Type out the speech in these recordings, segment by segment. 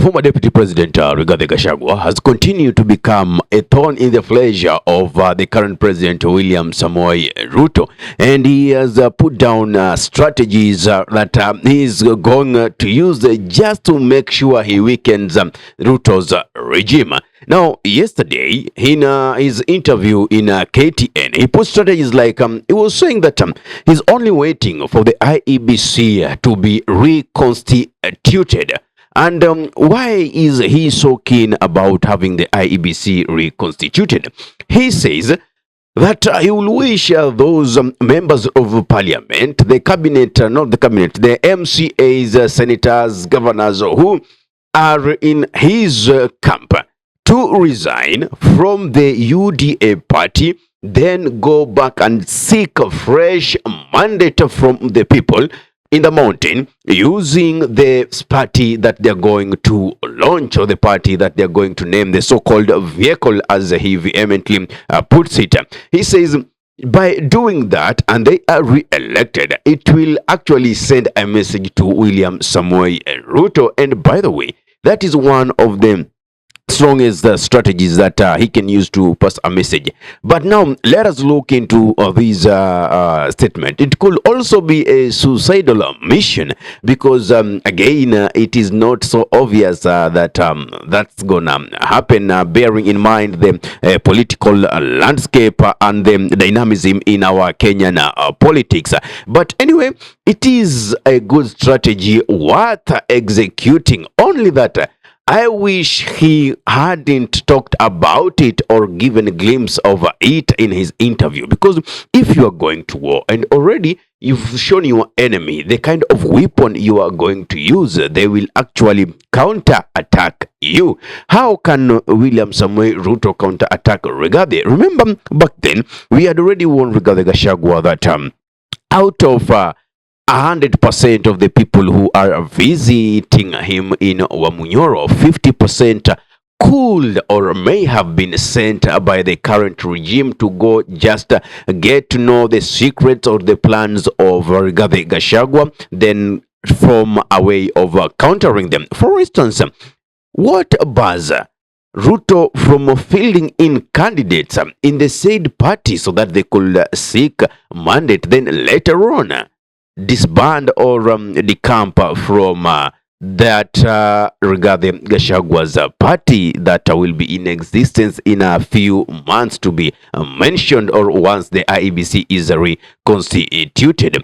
former Deputy President Rigathi Gachagua has continued to become a thorn in the flesh of the current President William Samoei Ruto, and he has put down strategies that he's going to use just to make sure he weakens Ruto's regime. Now, yesterday, in his interview in KTN, he put strategies like he was saying that he's only waiting for the IEBC to be reconstituted. And why is he so keen about having the IEBC reconstituted? He says that he will wish those members of parliament, the cabinet, not the cabinet, the MCAs, senators, governors who are in his camp to resign from the UDA party, then go back and seek a fresh mandate from the people in the mountain using the party that they're going to launch, or the party that they're going to name, the so-called vehicle, as he vehemently puts it. He says by doing that and they are re-elected, it will actually send a message to William Samoei Ruto. And by the way, that is one of the strongest strategies that he can use to pass a message. But now let us look into this statement. It could also be a suicidal mission because again it is not so obvious that that's gonna happen, bearing in mind the political landscape and the dynamism in our Kenyan politics. But anyway, it is a good strategy worth executing, only that I wish he hadn't talked about it or given a glimpse of it in his interview. Because if you are going to war and already you've shown your enemy the kind of weapon you are going to use, they will actually counter-attack you. How can William Samoei Ruto counter-attack Rigathi? Remember, back then, we had already warned Rigathi Gachagua that out of 100% of the people who are visiting him in Wamunyoro, 50% could or may have been sent by the current regime to go just get to know the secrets or the plans of Rigathi Gachagua, then form a way of countering them. For instance, what bars Ruto from fielding in candidates in the said party so that they could seek mandate, then later on disband or decamp from that Rigathi Gachagua's party that will be in existence in a few months to be mentioned, or once the IEBC is reconstituted.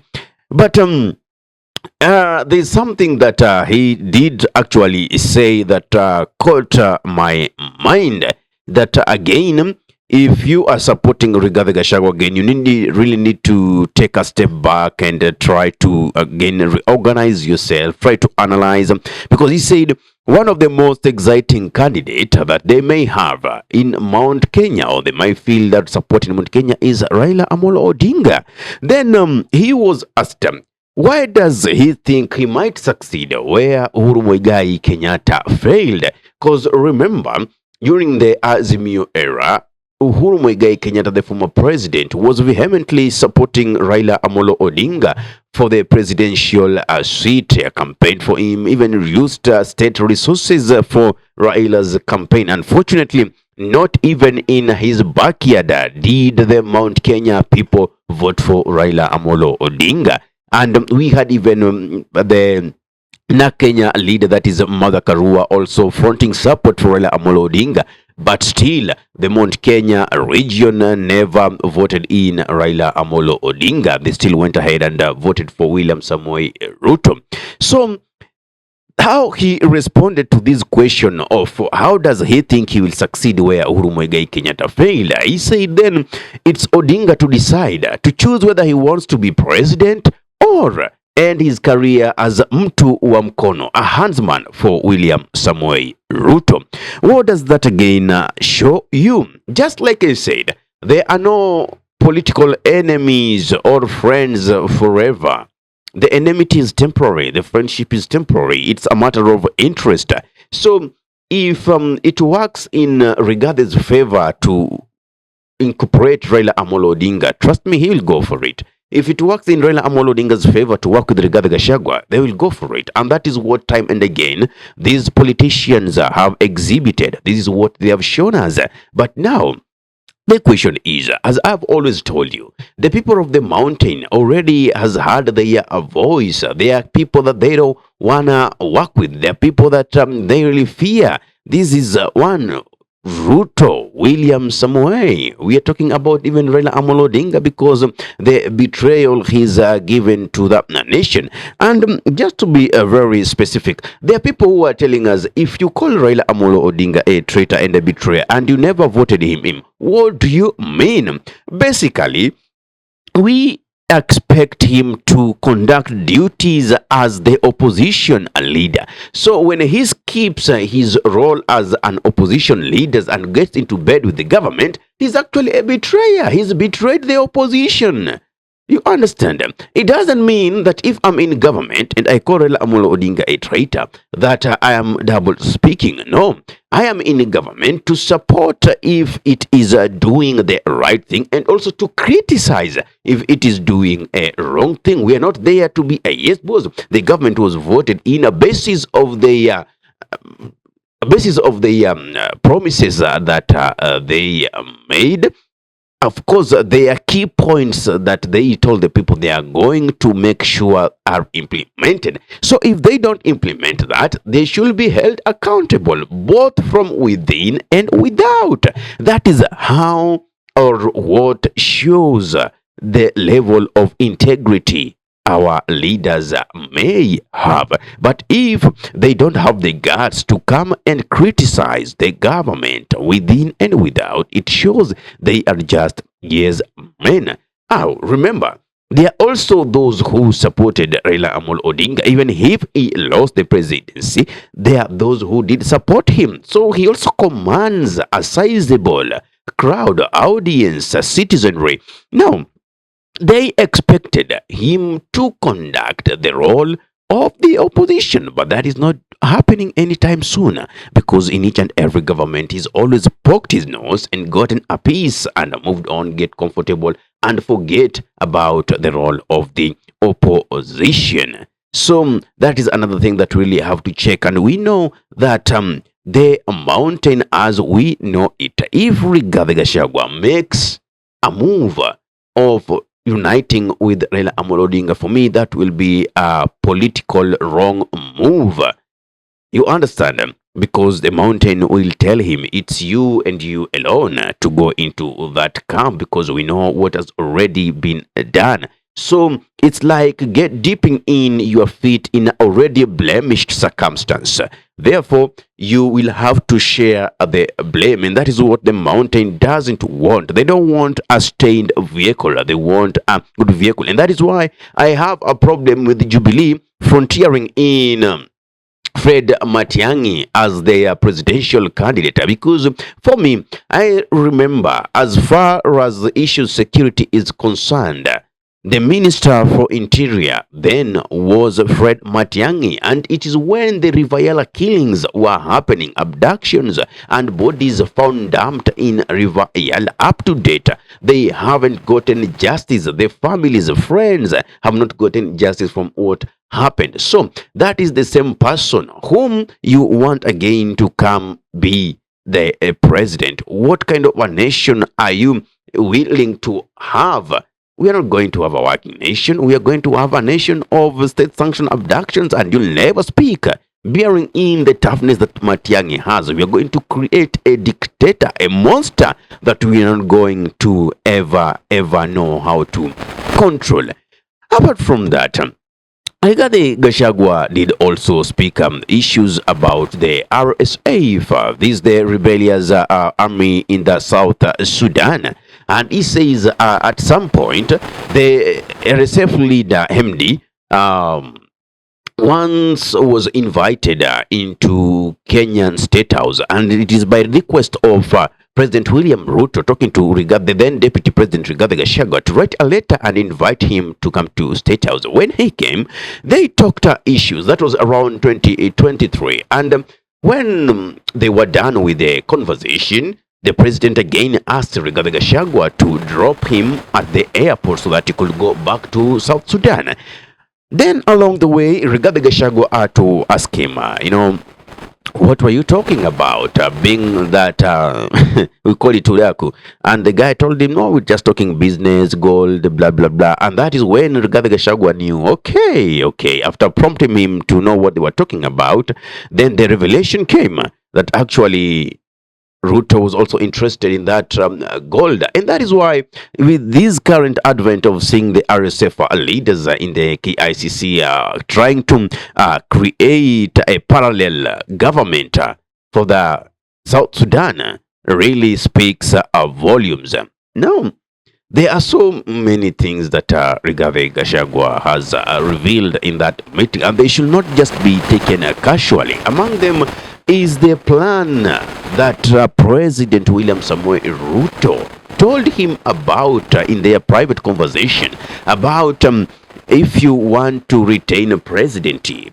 But there's something that he did actually say that caught my mind, that again, if you are supporting Rigathi Gachagua again, you really need to take a step back and try to again reorganize yourself, try to analyze, because he said one of the most exciting candidates that they may have in Mount Kenya, or they might feel that supporting Mount Kenya, is Raila Amolo Odinga. Then he was asked, why does he think he might succeed where Uhuru Muigai Kenyatta failed? Because remember, during the Azimio era, Uhuru Muigai Kenyatta, the former president, was vehemently supporting Raila Amolo Odinga for the presidential seat, campaigned for him, even used state resources for Raila's campaign. Unfortunately, not even in his backyard did the Mount Kenya people vote for Raila Amolo Odinga. And we had even the Kenya leader, that is Mother Karua, also fronting support for Raila Amolo Odinga. But still, the Mount Kenya region never voted in Raila Amolo Odinga. They still went ahead and voted for William Samoei Ruto. So, how he responded to this question of how does he think he will succeed where Uhuru Muigai Kenyatta failed, he said then it's Odinga to decide, to choose whether he wants to be president or end his career as mtu wa mkono, a handsman for William Samoei Ruto. What does that again show you? Just like I said, there are no political enemies or friends forever. The enmity is temporary. The friendship is temporary. It's a matter of interest. So if it works in Rigathi's favor to incorporate Raila Amolo Odinga, trust me, he will go for it. If it works in Raila Amolo Odinga's favor to work with Rigathi Gachagua, they will go for it. And that is what time and again these politicians have exhibited. This is what they have shown us. But now, the question is, as I've always told you, the people of the mountain already has had their voice. They are people that they don't wanna work with. They are people that they really fear. This is one Ruto, William Samoei. We are talking about even Raila Amolo Odinga because the betrayal he's given to the nation. And just to be very specific, there are people who are telling us, if you call Raila Amolo Odinga a traitor and a betrayer and you never voted him in, what do you mean? Basically, we expect him to conduct duties as the opposition leader. So when he skips his role as an opposition leader and gets into bed with the government, he's actually a betrayer. He's betrayed the opposition. You understand? It doesn't mean that if I'm in government and I call Raila Amolo Odinga a traitor, that I am double speaking. No, I am in government to support if it is doing the right thing and also to criticize if it is doing a wrong thing. We are not there to be a yes boss. The government was voted in a basis of the promises that they made. Of course, there are key points that they told the people they are going to make sure are implemented. So if they don't implement that, they should be held accountable, both from within and without. That is how or what shows the level of integrity our leaders may have. But if they don't have the guts to come and criticize the government within and without, it shows they are just yes men. Now, remember, there are also those who supported Raila Amolo Odinga. Even if he lost the presidency, there are those who did support him. So he also commands a sizable crowd, audience, citizenry. Now, they expected him to conduct the role of the opposition, but that is not happening anytime soon, because in each and every government he's always poked his nose and gotten a piece and moved on, get comfortable and forget about the role of the opposition. So that is another thing that really have to check. And we know that the mountain as we know it, if Rigathi Gachagua makes a move of uniting with Raila Amolo Odinga, for me, that will be a political wrong move. You understand? Because the mountain will tell him it's you and you alone to go into that camp, because we know what has already been done. So it's like dipping in your feet in already blemished circumstance. Therefore, you will have to share the blame, and that is what the mountain doesn't want. They don't want a stained vehicle. They want a good vehicle, and that is why I have a problem with Jubilee frontiering in Fred Matiang'i as their presidential candidate, because for me, I remember, as far as the issue security is concerned, the Minister for Interior then was Fred Matiang'i, and it is when the River killings were happening, abductions and bodies found dumped in River up to date. They haven't gotten justice. The families, friends have not gotten justice from what happened. So that is the same person whom you want again to come be the president. What kind of a nation are you willing to have? We are not going to have a working nation. We are going to have a nation of state-sanctioned abductions, and you'll never speak. Bearing in the toughness that Matiang'i has, we are going to create a dictator, a monster that we are not going to ever know how to control. Apart from that, Rigathi Gachagua did also speak issues about the RSF, this the rebellious army in the South Sudan. And he says at some point, the RSF leader, MD, once was invited into Kenyan State House, and it is by request of President William Ruto talking to Rigathi, the then Deputy President Rigathi Gachagua, to write a letter and invite him to come to State House. When he came, they talked issues. That was around 2023. And when they were done with the conversation, the president again asked Rigathi Gachagua to drop him at the airport so that he could go back to South Sudan. Then along the way, Rigathi Gachagua had to ask him, what were you talking about? Being that we call it Turaku. And the guy told him, no, we're just talking business, gold, blah, blah, blah. And that is when Rigathi Gachagua knew, okay. After prompting him to know what they were talking about, then the revelation came that actually Ruto was also interested in that gold. And that is why, with this current advent of seeing the RSF leaders in the KICC trying to create a parallel government for the South Sudan, really speaks volumes. Now, there are so many things that Rigathi Gachagua has revealed in that meeting, and they should not just be taken casually. Among them is the plan that President William Samoei Ruto told him about in their private conversation about if you want to retain a presidency,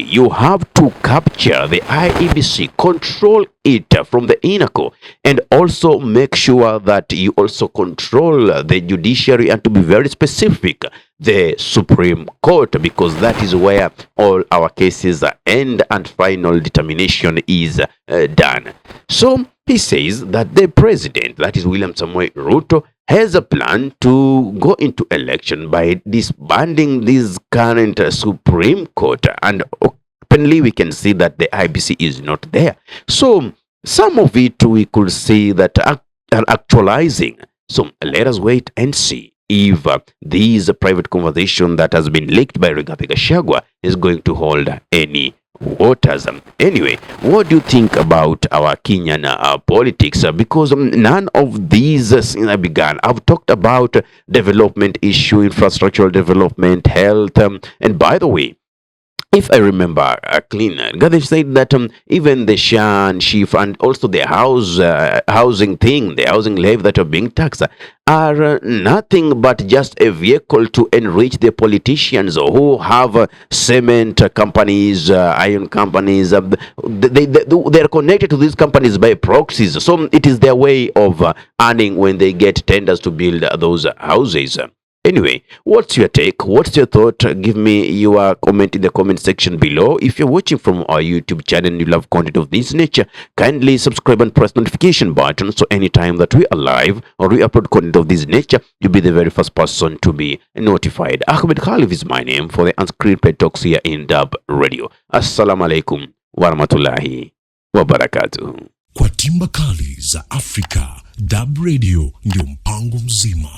you have to capture the IEBC, control it from the inner core, and also make sure that you also control the judiciary, and to be very specific, the Supreme Court, because that is where all our cases end and final determination is done. So he says that the president, that is William Samoei Ruto, has a plan to go into election by disbanding this current Supreme Court, and openly we can see that the IBC is not there. So some of it we could see that are actualizing. So let us wait and see if this private conversation that has been leaked by Rigathi Gachagua is going to hold any waters. Anyway, what do you think about our Kenyan politics? Because none of these since I began, I've talked about development issue, infrastructural development, health, and by the way, if I remember clean, Gadesh said that even the Shan, Chief, and also the housing thing, the housing levy that are being taxed, are nothing but just a vehicle to enrich the politicians who have cement companies, iron companies. They're connected to these companies by proxies. So it is their way of earning when they get tenders to build those houses. Anyway, what's your take? What's your thought? Give me your comment in the comment section below. If you're watching from our YouTube channel and you love content of this nature, kindly subscribe and press notification button so anytime that we are live or we upload content of this nature, you'll be the very first person to be notified. Ahmed Khalif is my name for the Unscripted Talks here in Durb Radio. Assalamu alaikum warahmatullahi wabarakatuh. Kwa timba kali za Afrika, Durb Radio ndio mpango mzima.